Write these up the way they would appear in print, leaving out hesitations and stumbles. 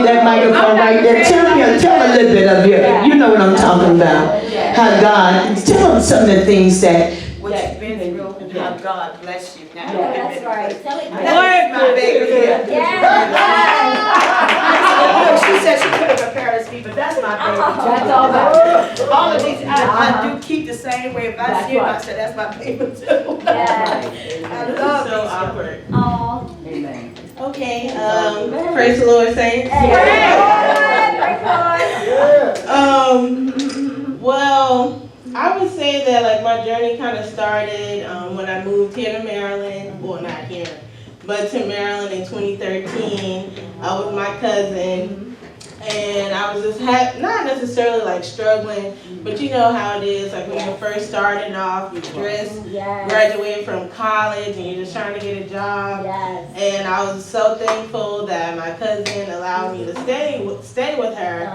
That microphone right there. Tell a little bit of you know what I'm talking about. How God, tell them some of the things that What you've been through and how God bless you now. That's right. Tell it. That's my baby here. Look, she said she couldn't prepare us, but that's my baby. That's all right. All of these, I do keep the same way. If I see him, I say that's my baby too. I love So these. awkward. Oh. Amen. Okay, praise the Lord, saints. Well, I would say that like my journey kind of started when I moved here to Maryland. Well, not here, but to Maryland in 2013. With my cousin. And I was just not necessarily like struggling, but you know how it is, like when you're first starting off, you just graduated from college and you're just trying to get a job. And I was so thankful that my cousin allowed me to stay with her.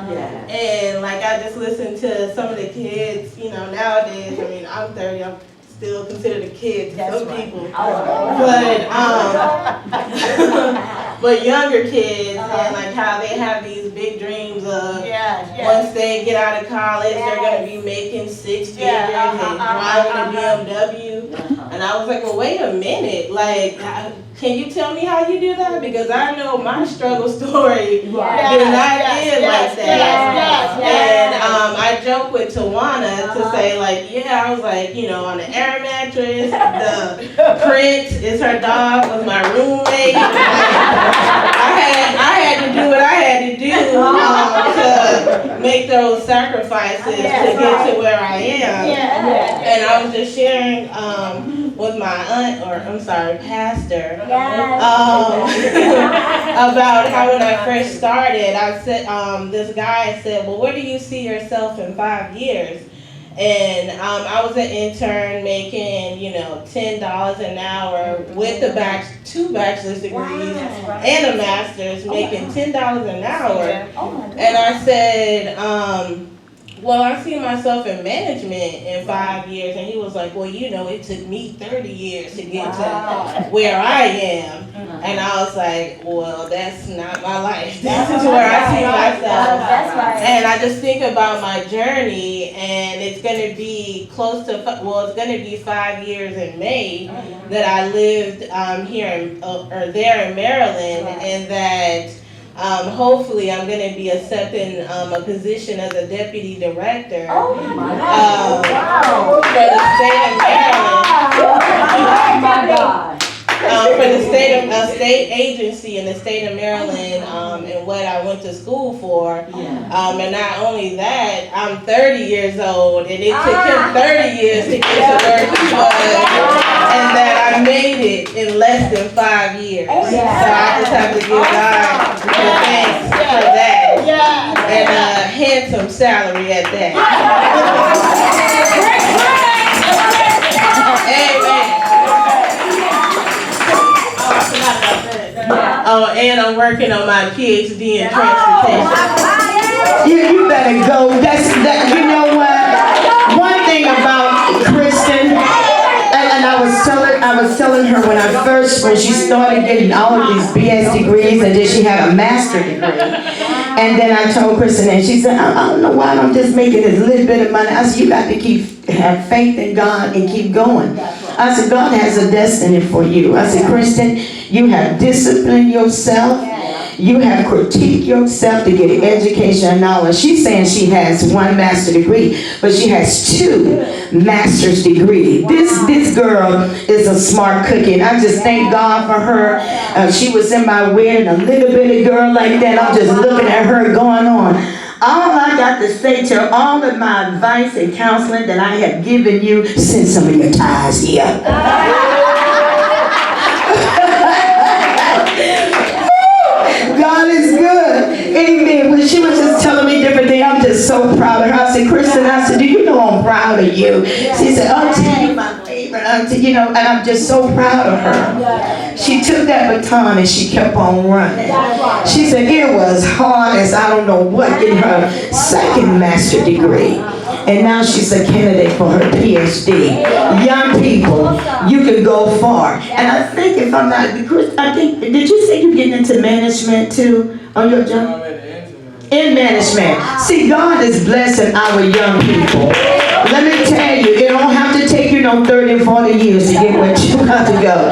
And like I just listened to some of the kids, you know, nowadays, I mean, I'm 30, I'm still considered a kid to some people. But younger kids and like how they have these big dreams of once they get out of college, they're going to be making six figures and driving a BMW. And I was like, well, wait a minute. Like, can you tell me how you do that? Because I know my struggle story did not end like that. And I joke with Tawana to say like, I was like, you know, on the air mattress, the Prince is her dog, was my roommate. I had to do what I had to do to make those sacrifices to get to where I am. And I was just sharing with my pastor, about how when I first started, I said, this guy said, well, where do you see yourself in 5 years? And I was an intern making, you know, $10 an hour with two bachelor's degrees and a master's, making $10 an hour. And I said, well, I see myself in management in 5 years. And he was like, well, you know, it took me 30 years to get to where I am. And I was like, well, that's not my life. This is where I see myself. And I just think about my journey, and it's going to be it's going to be 5 years in May that I lived there in Maryland, and that hopefully I'm going to be accepting a position as a deputy director for the state of Maryland. For the state agency in the state of Maryland, and what I went to school for. And not only that, I'm 30 years old, and it took him 30 years to get to where he was, and that I made it in less than 5 years. So I just have to give God the thanks for that, and a handsome salary at that. Amen. Oh, and I'm working on my PhD in transportation. you better go. You know what? One thing about Kristen, and I was telling her when she started getting all of these BS degrees, and then she had a master degree. And then I told Kristen, and she said, I don't know why I'm just making this little bit of money. I said, you got to have faith in God and keep going. I said, God has a destiny for you. I said, Kristen, you have disciplined yourself. You have critiqued yourself to get an education and knowledge. She's saying she has 1 master's degree, but she has 2 master's degrees. This girl is a smart cookie, and I just thank God for her. She was in my wedding, a little bitty girl like that. I'm just looking at her going on. All I got to say to all of my advice and counseling that I have given you, send some of your ties here. God is good. Amen. When she was just telling me different things, I'm just so proud of her. I said, Kristen, I said, do you know I'm proud of you? She said, Auntie, you're my favorite auntie, you know, and I'm just so proud of her. She took that baton and she kept on running. She said it was hard as I don't know what, getting her 2nd master degree. And now she's a candidate for her PhD. Young people, you can go far. And I think if I'm not, I think, did you say you're getting into management too on your job? In management. See, God is blessing our young people. Let me tell you, it don't have to take you no 30 and 40 years to get where you got to go.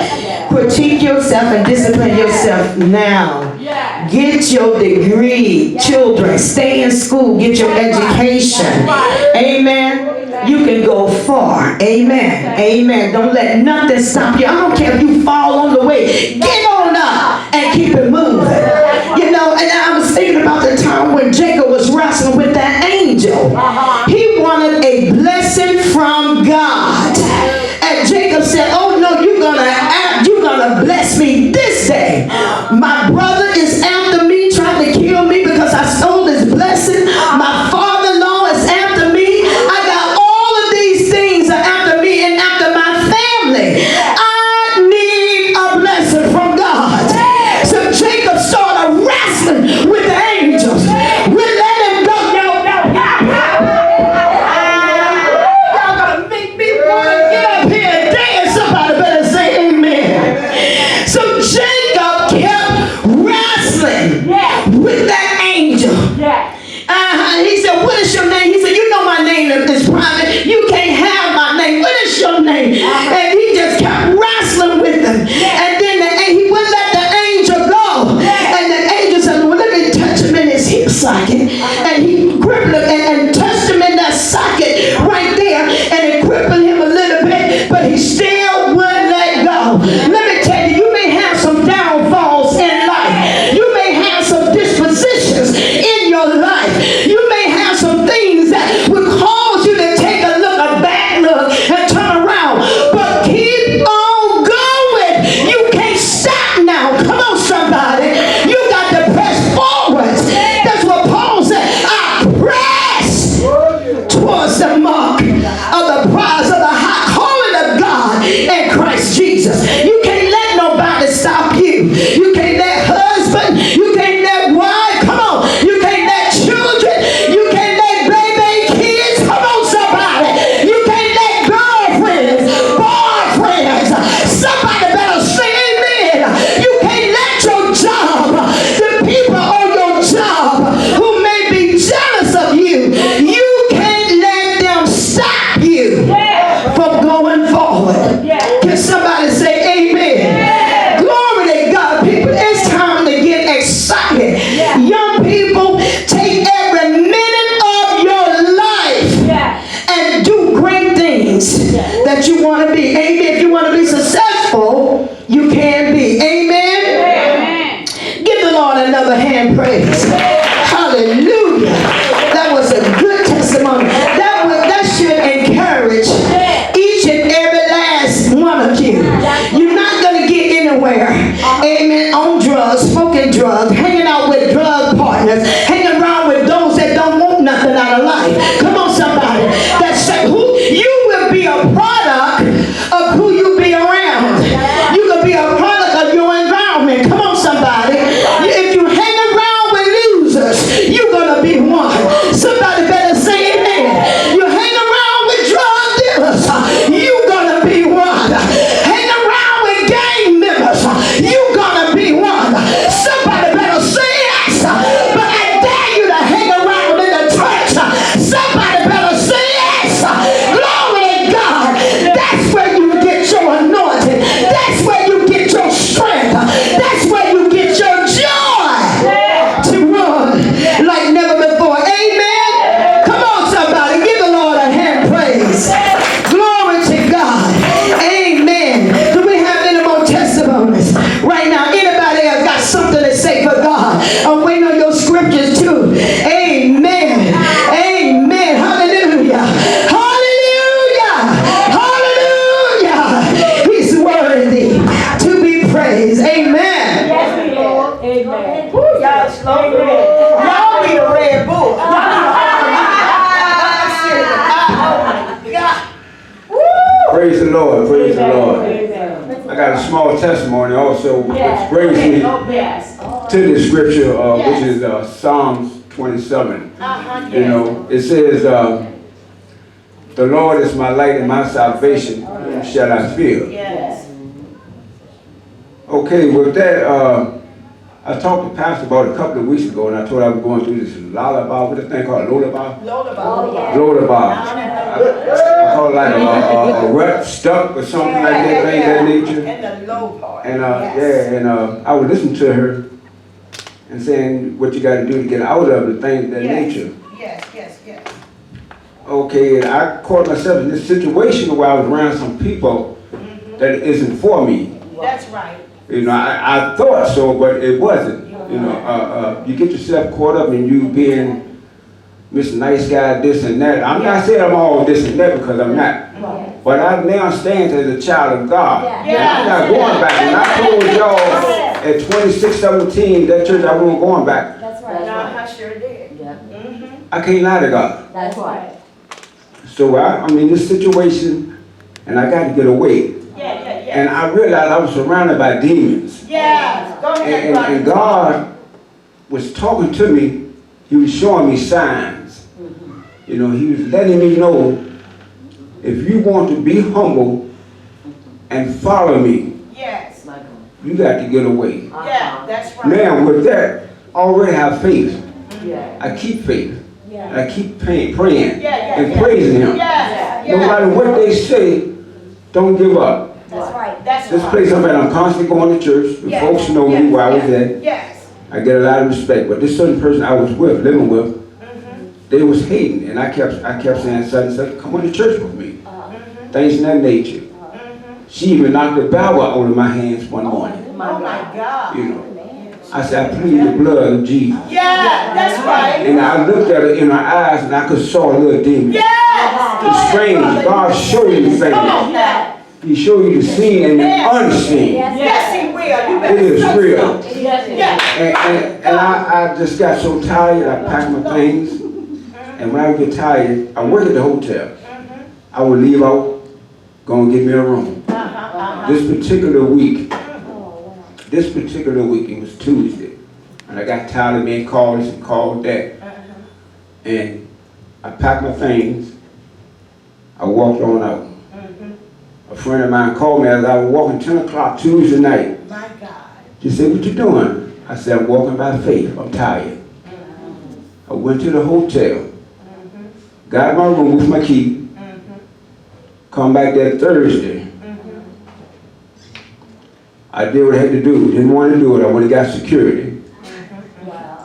Critique yourself and discipline yourself now. Get your degree, children. Stay in school. Get your education. Amen. You can go far. Amen. Amen. Don't let nothing stop you. I don't care if you fall on the way. Get on up and keep it moving. You know, and I was thinking about the time when Jacob was wrestling with that angel. He wanted a blessing from God. And Jacob said, oh no, you're gonna bless me this day. My brother is after me, trying to kill me because I stole his blessing. My father-in-law is after me. I got all of these things are after me and after my family. I need a blessing from God. So Jacob started wrestling with the angels. We let him go. Y'all gonna make me want to get up here and dance. Somebody better say amen. So Jacob kept wrestling with that angel. He said, what is your name? He said, you know my name is private. You can't have my name. What is your name? And he just kept wrestling with him. And then he wouldn't let the angel go. And the angel said, well, let me touch him in his hip socket. And he crippled him and touched him in that socket right there. And it crippled him a little bit, but he still wouldn't let go. Let me tell you, you may have some downfalls in life. You may have some dispositions in your life. You may have some things that would cause you to take a back look and turn around. But keep on going. You can't stop now. Come on, somebody. You got to press forward. That's what Paul said. I press towards the mark of the prize of the high calling of God in Christ Jesus. You can't let nobody stop you. You can't let husband. You can't let wife. Come on. You can't let children. You can't let baby kids. Come on, somebody. You can't let girlfriends, boyfriends. Somebody better say amen. You can't let your job, the people on your job who may be jealous of you, you can't let them stop you from going forward. Can somebody say amen? Glory to God, people. It's time to get excited. Young people, take every minute of your life and do great things that you want to be. Amen. If you want to be successful, you can be. Amen. Give the Lord another hand praise. Hallelujah. That was a good testimony. That should encourage each and every last one of you. You're not going to get anywhere. Amen. On drugs, smoking drugs, hanging out with drug partners, hanging around with those that don't want nothing out of life. Come on, somebody. That's who you will be a product of who you be around. You could be a product of your environment. Come on, somebody. If you hang around with losers, you're gonna be one. Somebody better say amen. You hang around with drug dealers, you're gonna be one. Hang around with gang members, you're gonna be one. Somebody better say yes. But I dare you to hang around in the church. Somebody better say yes. Glory to God. That's where you get your anointing. That's where you get your strength. That's where you get your joy to run like never before. Amen. Come on, somebody. Give the Lord a hand praise. Glory to God. Amen. Do we have any more testimonies right now? Anybody else got something to say for God? I'm waiting on your scriptures too. Amen. Amen. Hallelujah. Hallelujah. Hallelujah. He's worthy to be praised. Amen. Woo, y'all slow. Y'all be the Red Bull. Praise the Lord, praise the Lord. I got a small testimony also, which brings me to the scripture, which is Psalms 27. You know, it says, the Lord is my light and my salvation, whom shall I fear? Okay, with that, I talked to Pastor about it a couple of weeks ago, and I told her I was going through this lullaby, what's the thing called, lullaby? Lodabar. Lullaby. I call it like a rut stuck or something like that, things of that nature. And the low part. And Yes. yeah, and I would listen to her and saying what you got to do to get out of the things of that Yes. nature. Yes, yes, yes. Okay, and I caught myself in this situation where I was around some people that isn't for me. That's right. You know, I thought so, but it wasn't. You know, you get yourself caught up in you being Mr. Nice Guy, this and that. I'm not saying I'm all this and that because I'm not. But I now stand as a child of God. Yeah. And I'm not going back. And I told y'all at 2617, that church, I wasn't going back. That's No, right. I sure did. Yeah. I can't lie to God. That's right. So I'm in this situation, and I got to get away. Yeah, yeah, yeah. And I realized I was surrounded by demons. Yes, go ahead, And brother. God was talking to me. He was showing me signs. You know, he was letting me know, if you want to be humble and follow me, Yes, you got to get away. yeah, that's right. Now, with that, I already have faith. Yeah. I keep faith. Yeah. I keep praying Yeah, and yeah. praising him. Yes, No matter yes. what they say, don't give up. That's right. That's This right. place I'm at, I'm constantly going to church. The Yes, folks know me yes, where I was yes, at. Yes. I get a lot of respect. But this certain person I was with, living with, they was hating. And I kept saying, son, come on to church with me. Things in that nature. She even knocked the Bible out of my hands one morning. Oh my God. You know. I said, I plead the blood of Jesus. Yeah, that's right. And I looked at her in her eyes and I could saw a little demon. Yes. Go It's ahead, strange. brother. God showed you things. Come on now. He showed you the seen and the unseen. Yes, he will. You better It is say real. so. Yes. And I just got so tired, I packed my things. And when I would get tired, I work at the hotel. I would leave out, go and get me a room. This particular week, it was Tuesday. And I got tired of being called this and called that. And I packed my things. I walked on out. A friend of mine called me as I was walking 10 o'clock Tuesday night. My God. She said, what you doing? I said, I'm walking by faith. I'm tired. I went to the hotel. Got in my room with my key. Come back that Thursday. I did what I had to do. Didn't want to do it. I went and got security.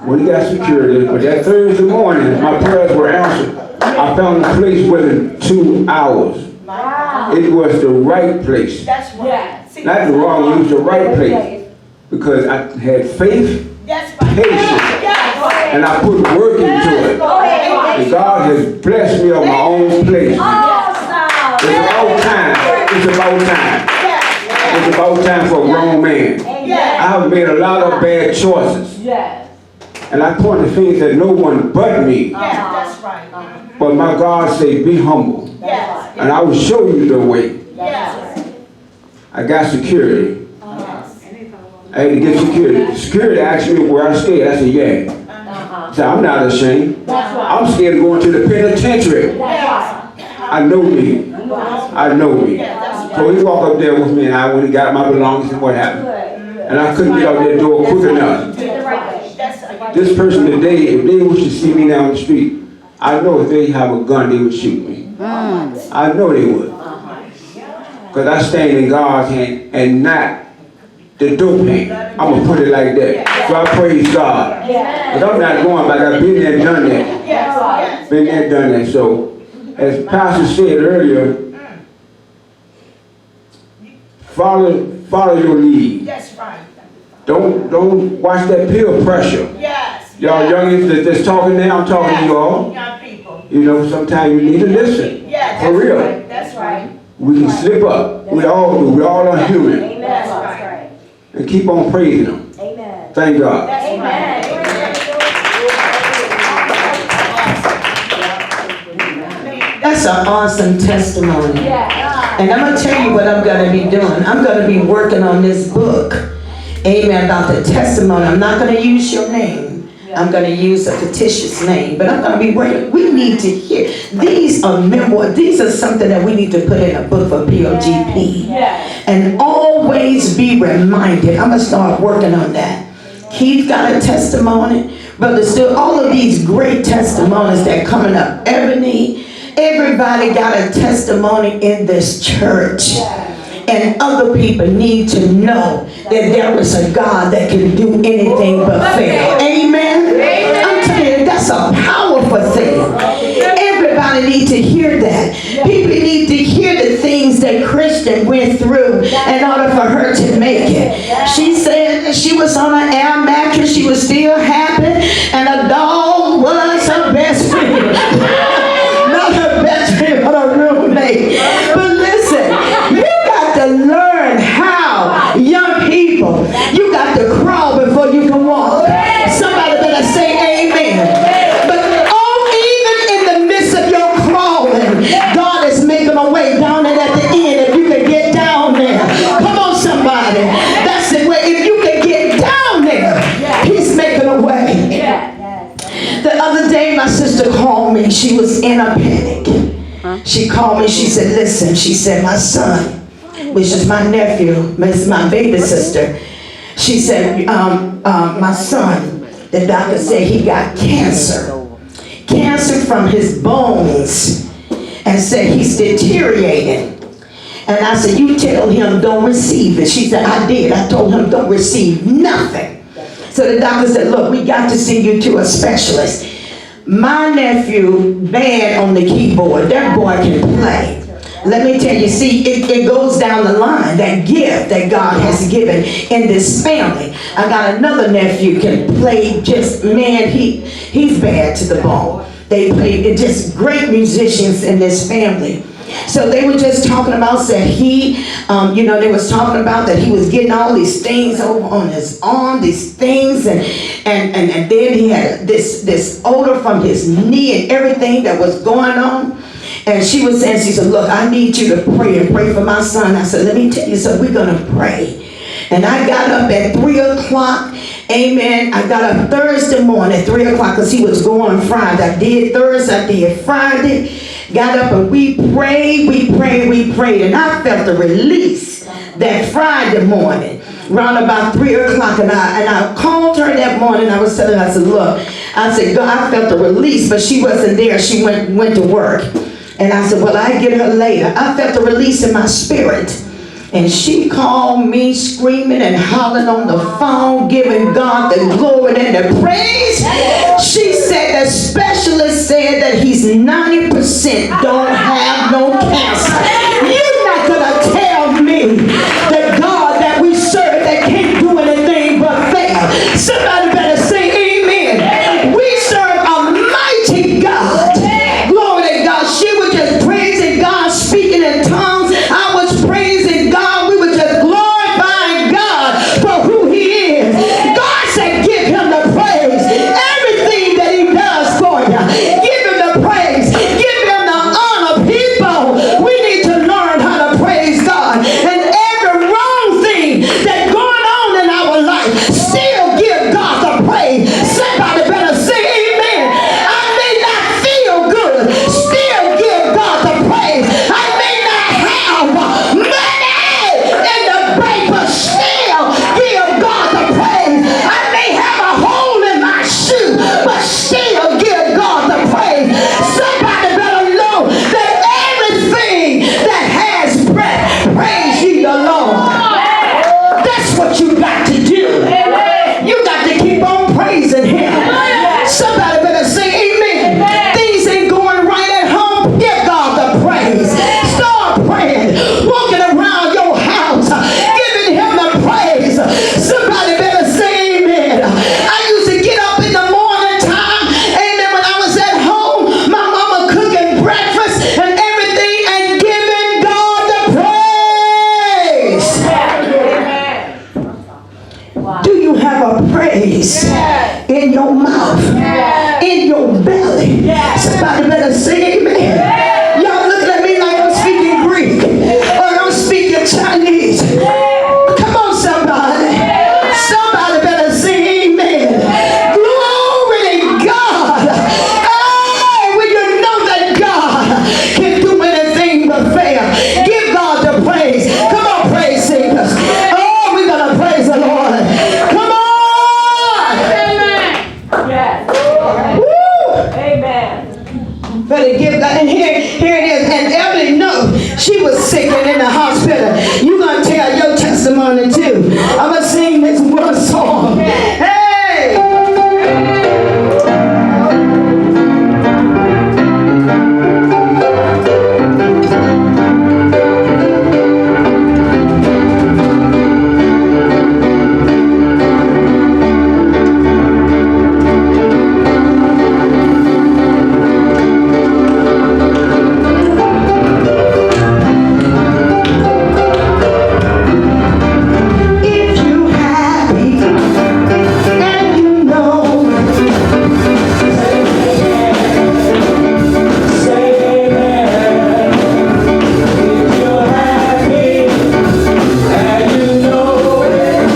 When he got security, but that Thursday morning, my prayers were answered. I found a place within 2 hours. Wow. It was the right place. That's right. Yeah. See, Not the wrong one, it was the right place. Because I had faith that's right. patience. Yes. and I put work into it. Go ahead. And God has blessed me on my own place. Awesome. It's about time. It's about time. Yes. It's about time for a grown man. I have made a lot of bad choices. Yes. And I point the things that no one but me. Yes, that's right. But my God said, be humble. Yes. And I will show you the way. Yes. I got security. I had to get security. Security asked me where I stayed. I said, yeah. I said, I'm not ashamed. That's right. I'm scared of going to the penitentiary. That's right. I know me. I know me. So he walked up there with me and I went and got my belongings and what happened. And I couldn't get out that door quick enough. This person today, if they wish to see me down the street, I know if they have a gun, they would shoot me. I know they would. Because I stand in God's hand and not the dope hand. I'm going to put it like that. So I praise God. Because I'm not going back. I've been there and done that. Been there and done that. So, as Pastor said earlier, follow your lead. That's right. Don't watch that peer pressure. Yes. Y'all youngins that's talking now, I'm talking to you all. Young people. You know, sometimes you need to listen. Yeah, For real. That's right. We can slip up. We all do. We all are human. Amen. That's right. And keep on praising Him. Amen. Thank God. That's right. That's an awesome testimony. Yeah. And I'm going to tell you what I'm going to be doing. I'm going to be working on this book. Amen. About the testimony. I'm not going to use your name. I'm going to use a fictitious name. But I'm going to be working. We need to hear. These are memoirs. These are something that we need to put in a book for POGP. Yeah. And always be reminded. I'm going to start working on that. He's got a testimony. Brother Stu, all of these great testimonies that coming up. Ebony, everybody got a testimony in this church. And other people need to know that there is a God that can do anything but fail. Amen? I'm telling you, that's a powerful thing. Everybody needs to hear that. People need to hear the things that Kristen went through in order for her to make it. She said that she was on an air mattress, she was still happy, and a dog was her best friend. Not her best friend, but her roommate. But listen, you got to learn how, young people, you got to crawl before you can walk. Somebody better say amen. But even in the midst of your crawling, God is making a way down and at the end if you can get down there. Come on, somebody. That's the way. If you can get down there, He's making a way. The other day, my sister called me. She was in a panic. She called me. She said, listen, she said, my son, which is my nephew, is my baby sister. She said, my son, the doctor said he got cancer. Cancer from his bones. And said he's deteriorating. And I said, you tell him don't receive it. She said, I did. I told him don't receive nothing. So the doctor said, look, we got to send you to a specialist. My nephew, bad on the keyboard. That boy can play. Let me tell you, see, it goes down the line, that gift that God has given in this family. I got another nephew can play just, man, he's bad to the bone. They play just great musicians in this family. So they were just talking about, said he, they was talking about that he was getting all these things over on his arm, these things, and then he had this odor from his knee and everything that was going on. And she was saying, she said, look, I need you to pray and pray for my son. I said, let me tell you, so we're going to pray. And I got up at 3 o'clock. Amen. I got up Thursday morning at 3 o'clock because he was going Friday. I did Thursday, I did Friday. Got up and we prayed. And I felt the release that Friday morning, around about 3 o'clock. And I called her that morning. I was telling her, I said, look, I said, God, I felt the release, but she wasn't there. She went to work. And I said, well, I get her later. I felt the release in my spirit. And she called me screaming and hollering on the phone, giving God the glory and the praise. She said the specialist said that he's 90% don't have no cancer. You're not going to tell me the God that we serve that can't do anything but fail. Somebody better say amen. We serve a mighty God. Glory to God. She was just praising God, speaking in tongues. I was praising God. We were just glorifying God for who He is. God said, give Him the praise. Everything that He does for you, give Him the praise. Give Him the honor. I'm gonna sing this one song. Hey! If you happy and you know, say amen. If you're happy and you know it,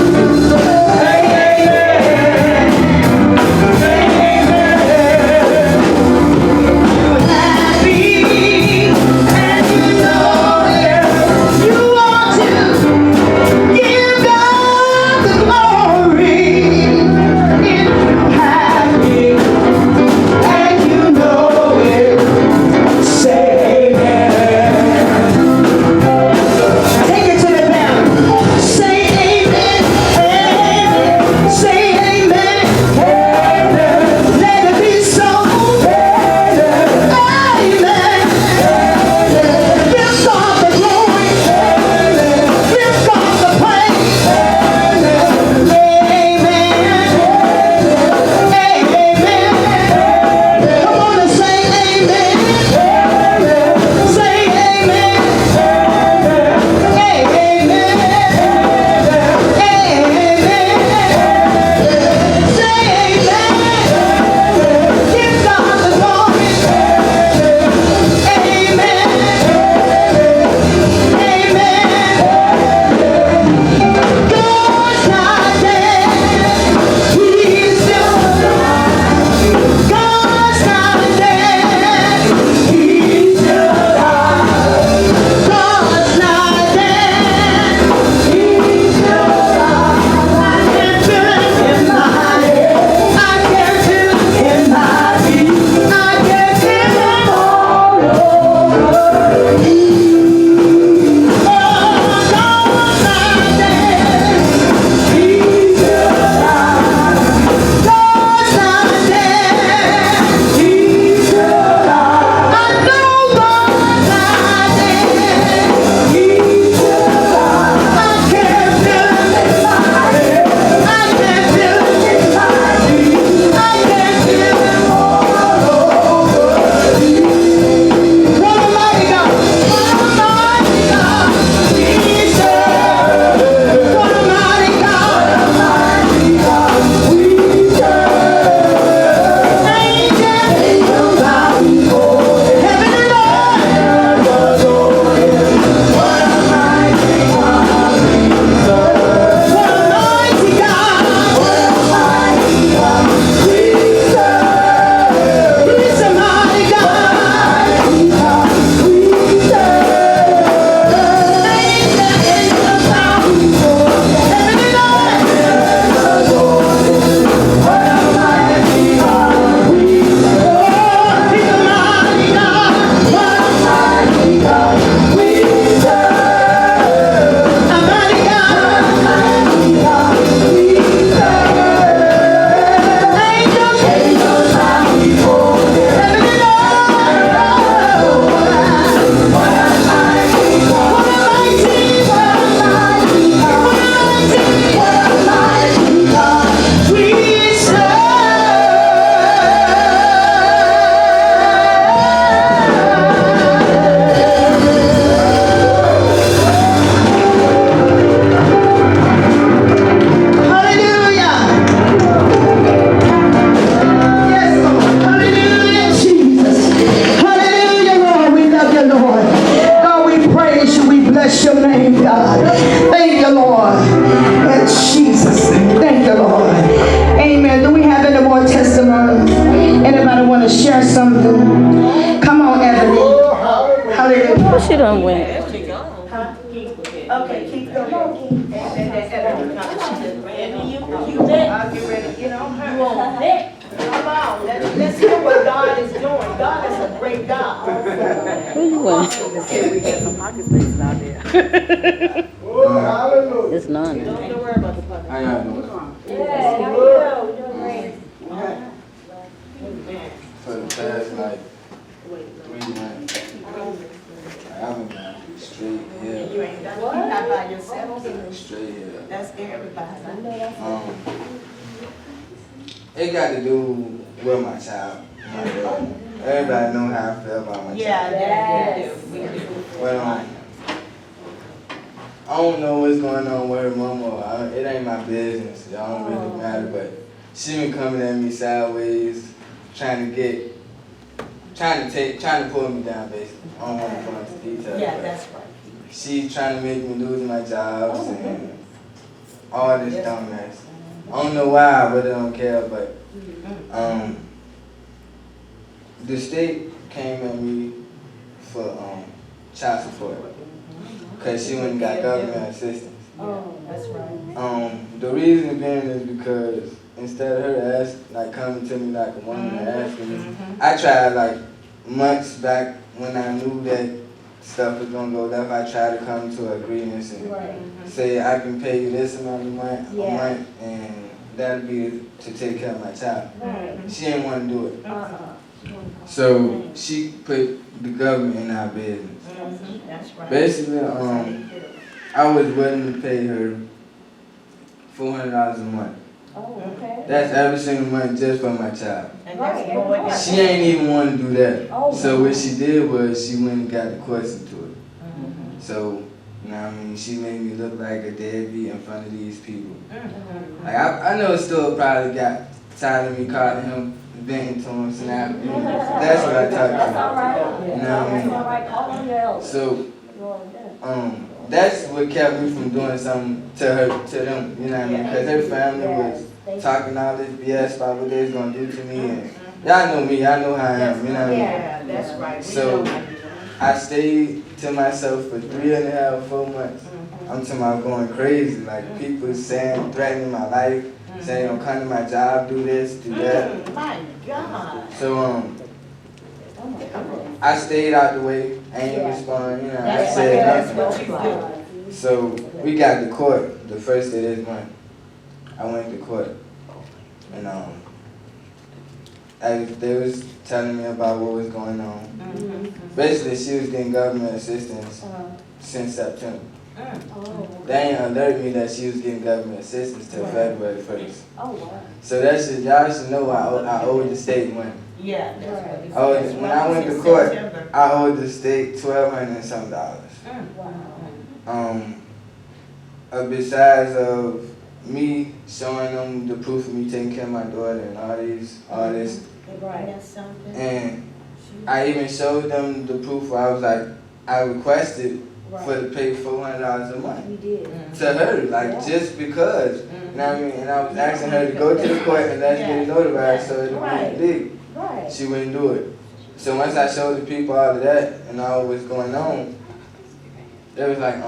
say amen. Say amen. You're happy and you know it. You want to give God the glory. If you're happy and you know it, say amen. Take it to the band. Say amen. Amen. Say amen. Amen. Let it be so. Amen. Amen. Give God the glory. Give God the praise. Amen. Amen. Come on and say amen. Say amen. Amen. Amen. Say amen. Give God the glory. Amen. Amen. God's not dead. He's still alive. God's not dead. He's still alive. God's not dead. He's still alive. I can feel it in my head. I can feel it in my feet. I can feel it all over me. Oh, God's not dead. He's still alive. God's not dead. He's still alive. I know God's not dead. He's still alive. I can feel it in my head. I can feel it in my feet. I can feel it all over me. What a mighty God. What a mighty God. We serve. What a mighty God. What a mighty God. We serve. Angels bow before Him. Heaven and earth adore Him. What a mighty God we serve. What a mighty God. What a mighty God we serve. He's a mighty God. We serve. Angels bow before Him. Heaven and earth adore Him. What a mighty God we serve. He's a mighty God. What a mighty God we serve. A mighty God. Mighty God we serve. Angels bow before Him. Heaven and earth adore Him. What a mighty God. What a mighty God. What a mighty God we serve. Hallelujah. Yes, Lord. Hallelujah, Jesus. Hallelujah, Lord. We love you, Lord. God, we praise you. We bless your name, God. Thank you, Lord. And Jesus. Thank you, Lord. Amen. Do we have any more testimonies? Anybody want to share something? Come on, Ebony. Hallelujah. She done went. Okay, keep going. I'll get ready to get on her. Come on, let's hear what God is doing. God is a great God. Where you went? Oh, hallelujah. It's none. Don't worry about the public. How y'all doing? Yeah, how you doing? We're doing great. For the past like 3 months, I've been going straight here. You ain't done, you're not by yourself. Straight here. That's everybody. It got to do with my child. My daughter. Everybody know how I feel about my Yeah, child. yeah, we do. But I don't know what's going on with her mama. It ain't my business. It don't really matter. But she been coming at me sideways, trying to pull me down, basically. I don't want to go into details. Yeah, but that's right. she trying to make me lose my jobs and all this dumb mess. I don't know why, I really don't care, but the state came at me for child support because she went and got government assistance. Oh, that's right. The reason being is because instead of her coming to me like a woman and asking me, I tried like months back when I knew that stuff was gonna go left. I tried to come to agreements and say I can pay you this amount of money a month, and that'll be to take care of my child. She didn't want to do it, so she put the government in our business. That's right. Basically, I was willing to pay her $400 a month. Oh, okay. That's every single month just for my child. And that's more than. She ain't even want to do that. Oh, So what she did was she went and got the courts into it. So, you know what I mean, she made me look like a deadbeat in front of these people. Like I know still probably got tired of me calling him, venting to him, snapping. That's what I talk That's all about. right. You know what I That's mean? all right. Call on your elders. So, Go on, that's what kept me from doing something to them, you know what I mean? Because her family was talking all this BS about what they was gonna do to me, and y'all know me, y'all know how I am, you know what I mean? Yeah, that's right. We So, know how you do. I stayed to myself for 3.5, 4 months. I'm talking about going crazy, like people saying, threatening my life, saying, don't come to my job, do this, do that. My God. So, I stayed out the way, I ain't respond, you know, I That's said what nothing. you do. So we got to court the first of this month. I went to court, and they was telling me about what was going on. Basically, she was getting government assistance since September. They ain't alert me that she was getting government assistance till February 1st. Oh, wow. So that should, y'all should know I owed the state money. Yeah, that's what. Oh, when I went to court, I owed the state $1,200 and some dollars. Besides of me showing them the proof of me taking care of my daughter and all this, Right. That's something. and I even showed them the proof where I was like, I requested for to pay $400 a month You did. to her, like just because, you know what I mean? And I was asking her to go to the court and let's get it notarized so it'll be legal. Right. She wouldn't do it. So once I showed the people all of that and all what was going on, they was like,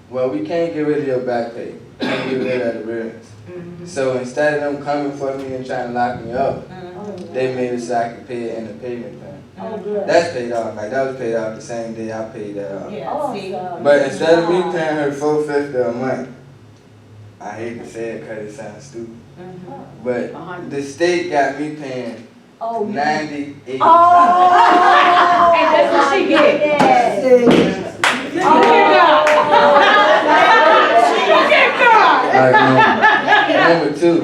well, we can't get rid of your back pay. We can't get rid of the rents. So instead of them coming for me and trying to lock me up, they made it so I could pay it in the payment plan. Oh, good. That's paid off. Like that was paid off the same day I paid that off. Yeah, see. But instead of me paying her $450 a month, I hate to say it because it sounds stupid, but the state got me paying Oh, $98. and that's what she get. Number two,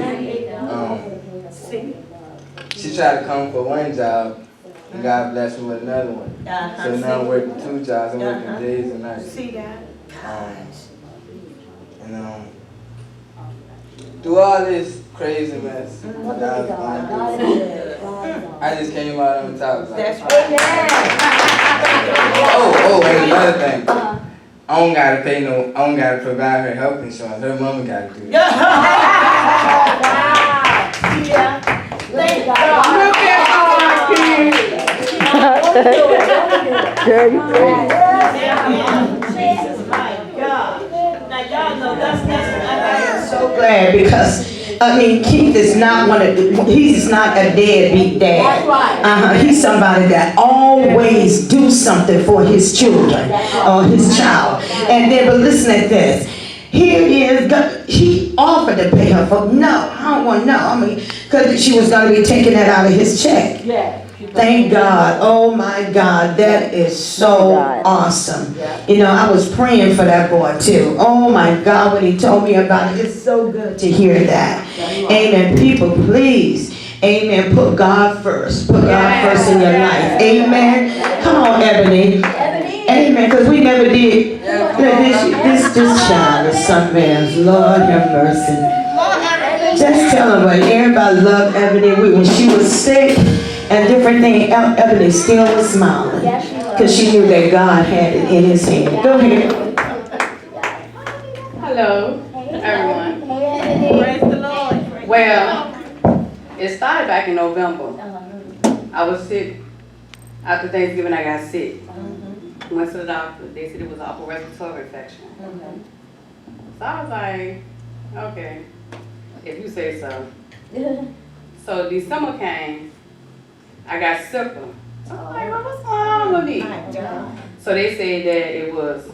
she tried to come for one job, and God blessed me with another one. So now I'm working 2 jobs. I'm working days and nights. See that? And through all this crazy mess that I was going through, I just came out on top. Like, That's right. and another thing. I don't gotta provide her health insurance. Her mama gotta do it. Thank God. Jesus, my God. Now y'all know that's I am so Glad because Keith is not he's not a deadbeat dad. That's right. He's somebody that always do something for his children or his child. And then, but listen at this. here it is. He offered to pay her for, no, I don't want, no. I mean, because she was going to be taking that out of his check. Yeah. Thank God. Oh my God. That is so awesome. You know, I was praying for that boy too. Oh my God, when he told me about it, it's so good to hear that. Amen. People, please. Amen. Put God first. Put God first in your life. Amen. Come on, Ebony. Amen. Because we never did. This child is some man's. Lord have mercy. Just tell her when everybody loved Ebony. When she was sick and different things, Ebony still was smiling. Because she knew that God had it in his hand. Go ahead. Hello, everyone. Praise the Lord. Well, it started back in November. I was sick. After Thanksgiving, I got sick. Went to the doctor. They said it was an upper respiratory infection. So I was like, okay, if you say so. So December came. I got sicker. I was like, well, what's going on with me? So they said that it was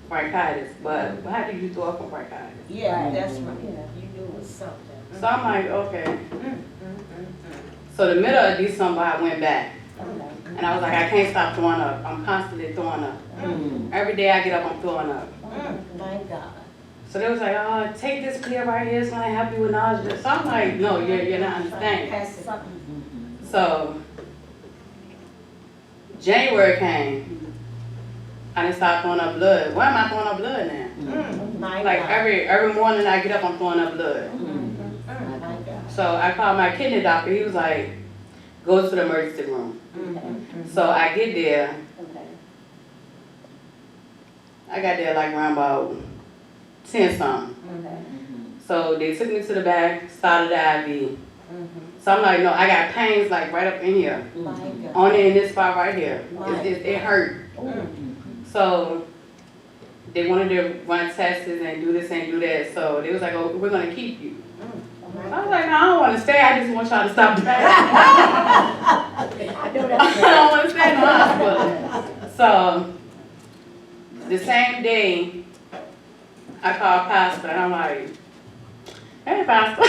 bronchitis, but how did you throw up from bronchitis? Yeah, that's right. You knew it was something. So I'm like, okay. So the middle of December, I went back. And I was like, I can't stop throwing up. I'm constantly throwing up. Every day I get up, I'm throwing up. My God. So they was like, oh, take this pill right here. It's going to help you with nausea. So I'm like, no, you're not understanding. Pass it. So January came. I didn't stop throwing up blood. Why am I throwing up blood now? My Like God. every morning I get up, I'm throwing up blood. My God. So I called my kidney doctor. He was like, go to the emergency room. So I get there. I got there like around about 10 something. So they took me to the back, started the IV. So I'm like, no, I got pains like right up in here. My God. Only in this spot right here. It hurt. So they wanted to run tests and do this and do that. So they was like, oh, we're going to keep you. I was like, no, I don't want to stay. I just want y'all to stop the pain. I don't want to stay in the hospital. So the same day, I called Pastor and I'm like, hey, Pastor.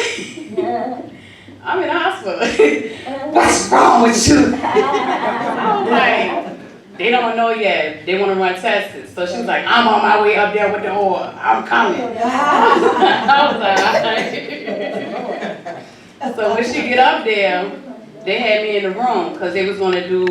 I'm in the hospital. What's wrong with you? I was like, they don't know yet. They want to run tests. So she was like, I'm on my way up there with the oil. I'm coming. I was like, all right. So when she get up there, they had me in the room because they was going to do